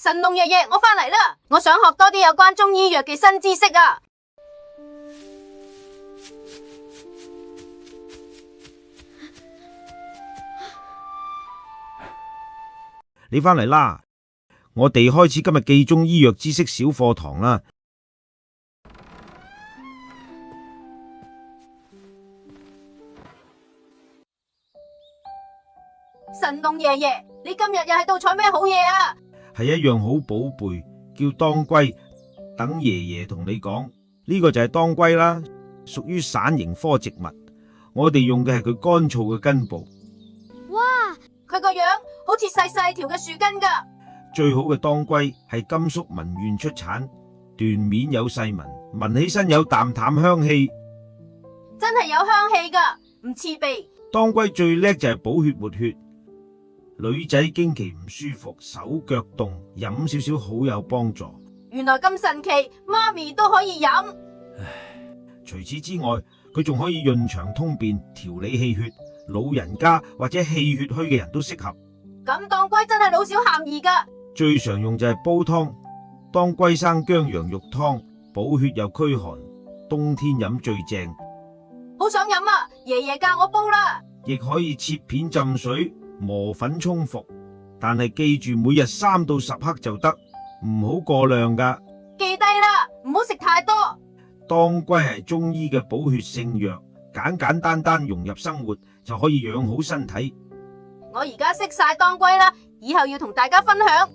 神農爺爺，我返嚟啦！我想學多啲有關中醫藥嘅新知識啊！你返嚟啦，我哋開始今日記中醫藥知識小課堂啦。神農爺爺，你今日又喺度採咩好嘢啊？係一樣好寶貝，叫當歸。等爺爺同你講，呢個就係當歸啦，屬於傘形科植物。我哋用嘅係佢乾燥嘅根部。哇，佢個樣好似細細條嘅樹根噶。最好嘅當歸係甘肅文縣出產，斷面有細紋，聞起身有淡淡香氣。真係有香氣噶，唔刺鼻。當歸最叻就係補血活血。女仔經期唔舒服，手腳凍，飲少少好有幫助。原來咁神奇，媽咪都可以飲。除此之外，佢仲可以潤腸通便，調理氣血。老人家或者氣血虛嘅人都適合。咁當歸真係老少咸宜噶。最常用就係煲湯，當歸生薑羊肉湯，補血又驅寒，冬天飲最正。好想飲啊！爺爺教我煲啦。亦可以切片浸水，磨粉沖服，但係記住每日3到10克就得，唔好過量噶。記低啦，唔好食太多。當歸係中醫嘅補血聖藥，簡簡單單融入生活就可以養好身體。我而家識晒當歸啦，以後要同大家分享。